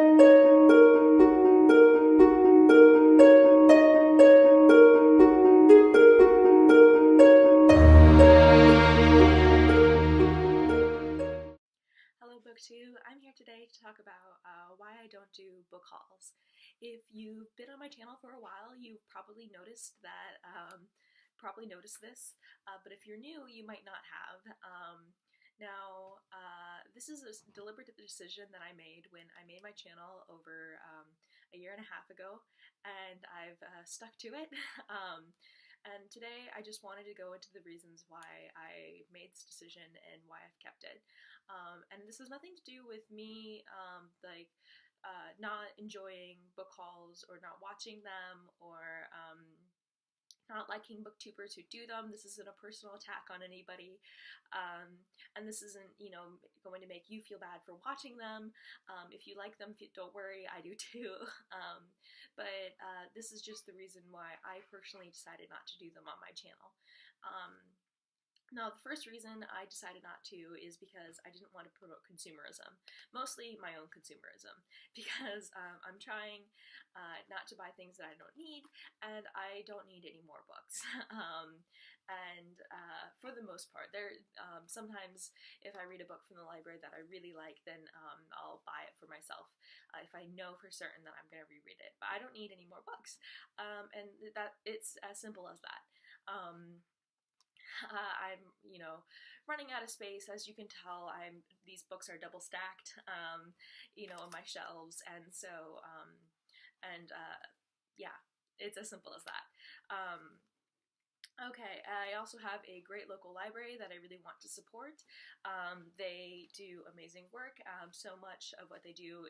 Hello BookTube, I'm here today to talk about why I don't do book hauls. If you've been on my channel for a while, you've probably noticed that, this, but if you're new, you might not have. This is a deliberate decision that I made when I made my channel over a year and a half ago, and I've stuck to it. And today I just wanted to go into the reasons why I made this decision and why I've kept it. And this has nothing to do with me not enjoying book hauls or not watching them or not liking booktubers who do them. This isn't a personal attack on anybody, and this isn't, going to make you feel bad for watching them. If you like them, don't worry, I do too. But this is just the reason why I personally decided not to do them on my channel. Now, the first reason I decided not to is because I didn't want to promote consumerism, mostly my own consumerism, because I'm trying not to buy things that I don't need, and I don't need any more books. For the most part, sometimes if I read a book from the library that I really like, then I'll buy it for myself if I know for certain that I'm going to reread it. But I don't need any more books, and it's as simple as that. I'm, running out of space. As you can tell, these books are double stacked, on my shelves, and so, yeah, it's as simple as that. Okay, I also have a great local library that I really want to support. They do amazing work. So much of what they do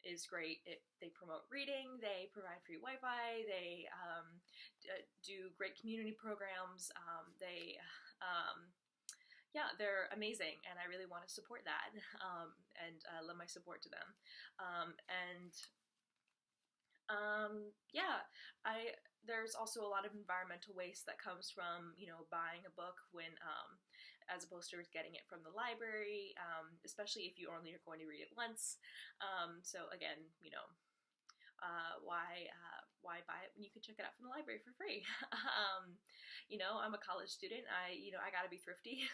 is great. They promote reading, they provide free Wi-Fi, they do great community programs. They're amazing, and I really want to support that and lend my support to them. There's also a lot of environmental waste that comes from, buying a book when, as opposed to getting it from the library, especially if you only are going to read it once. So again, why buy it when you can check it out from the library for free? I'm a college student. I gotta be thrifty.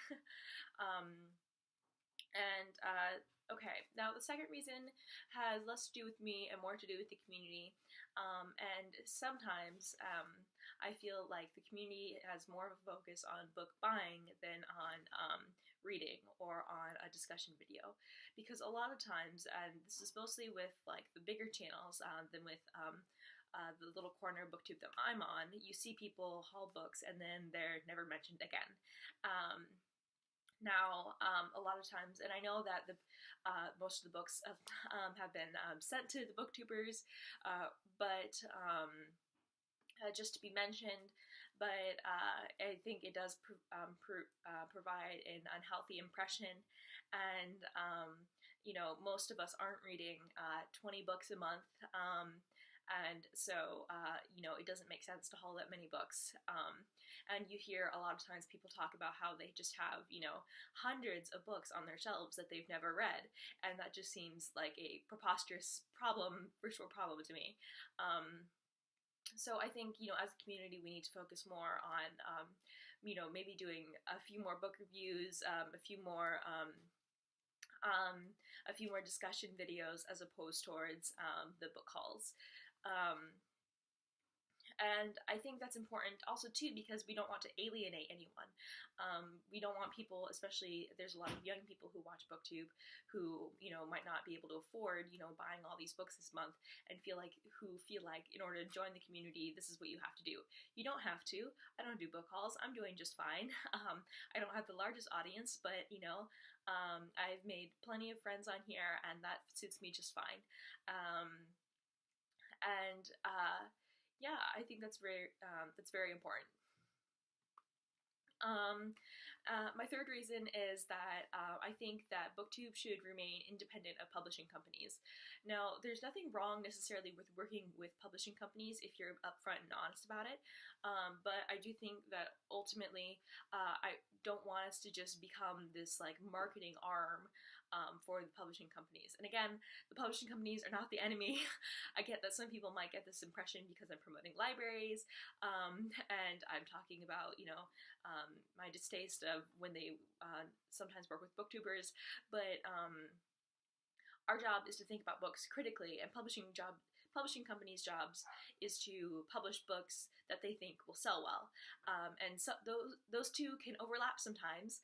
Okay, now the second reason has less to do with me and more to do with the community. And sometimes I feel like the community has more of a focus on book buying than on reading or on a discussion video. Because a lot of times, and this is mostly with like the bigger channels than with the little corner booktube that I'm on, you see people haul books and then they're never mentioned again. A lot of times, and I know that most of the books have been sent to the booktubers, but just to be mentioned, but I think it does provide an unhealthy impression, and most of us aren't reading 20 books a month, and so it doesn't make sense to haul that many books. And you hear a lot of times people talk about how they just have, hundreds of books on their shelves that they've never read, and that just seems like a preposterous first world problem to me. So I think, as a community, we need to focus more on, maybe doing a few more book reviews, a few more discussion videos as opposed towards the book hauls. And I think that's important also too, because we don't want to alienate anyone. We don't want people, especially there's a lot of young people who watch BookTube who might not be able to afford buying all these books this month and feel like in order to join the community, this is what you have to do. You don't have to. I don't do book hauls. I'm doing just fine. I don't have the largest audience, but I've made plenty of friends on here, and that suits me just fine. Yeah, I think that's very important. My third reason is that I think that BookTube should remain independent of publishing companies. Now, there's nothing wrong necessarily with working with publishing companies if you're upfront and honest about it, but I do think that ultimately I don't want us to just become this like marketing arm for the publishing companies. And again, the publishing companies are not the enemy. I get that some people might get this impression because I'm promoting libraries, and I'm talking about, my distaste of when they sometimes work with booktubers, but our job is to think about books critically, and publishing companies' jobs is to publish books that they think will sell well. And so those two can overlap sometimes,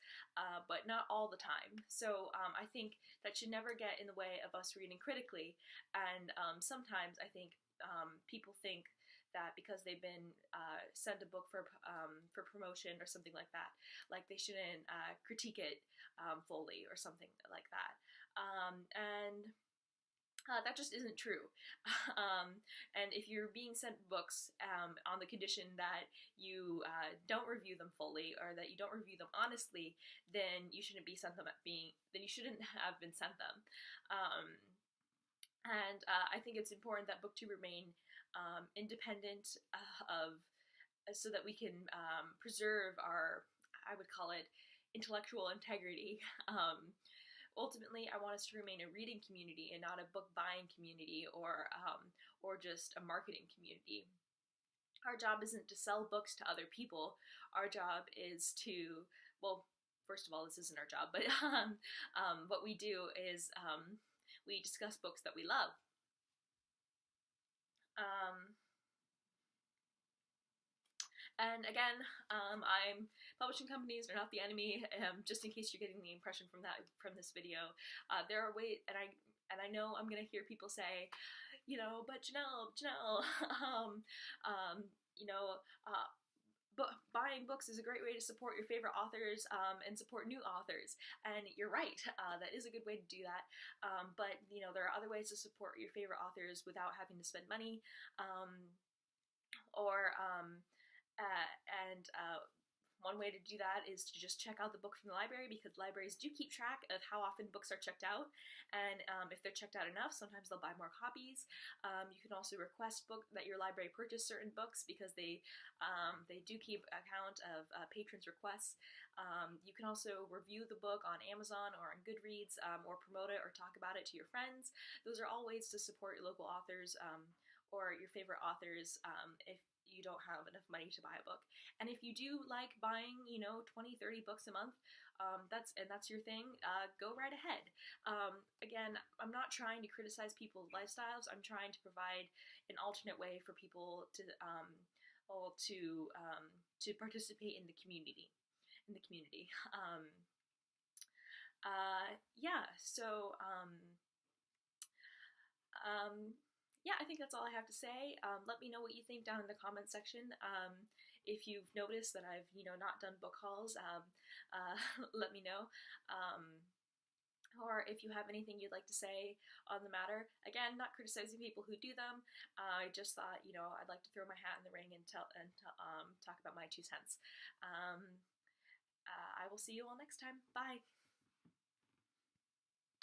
but not all the time. So I think that should never get in the way of us reading critically. And sometimes I think people think that because they've been sent a book for promotion or something like that, like they shouldn't critique it fully or something like that. And that just isn't true. And if you're being sent books on the condition that you don't review them fully or that you don't review them honestly, then you shouldn't be sent them then you shouldn't have been sent them. And I think it's important that BookTube remain independent so that we can preserve our, I would call it, intellectual integrity. Ultimately, I want us to remain a reading community and not a book buying community or just a marketing community. Our job isn't to sell books to other people. Our job is to, well, first of all, this isn't our job, but what we do is we discuss books that we love. And again, publishing companies are not the enemy. Just in case you're getting the impression from this video, there are ways, and I know I'm gonna hear people say, but Janelle, buying books is a great way to support your favorite authors and support new authors. And you're right, that is a good way to do that. But there are other ways to support your favorite authors without having to spend money, one way to do that is to just check out the book from the library, because libraries do keep track of how often books are checked out, and if they're checked out enough, sometimes they'll buy more copies. You can also request that your library purchase certain books, because they do keep account of patrons' requests. You can also review the book on Amazon or on Goodreads, or promote it or talk about it to your friends. Those are all ways to support your local authors or your favorite authors if you don't have enough money to buy a book. And if you do like buying, 20, 30 books a month, that's your thing, go right ahead. Again, I'm not trying to criticize people's lifestyles. I'm trying to provide an alternate way for people to participate in the community. Yeah, I think that's all I have to say. Let me know what you think down in the comment section. If you've noticed that I've, not done book hauls, let me know. Or if you have anything you'd like to say on the matter. Again, not criticizing people who do them. I just thought, I'd like to throw my hat in the ring and talk about my 2 cents. I will see you all next time. Bye.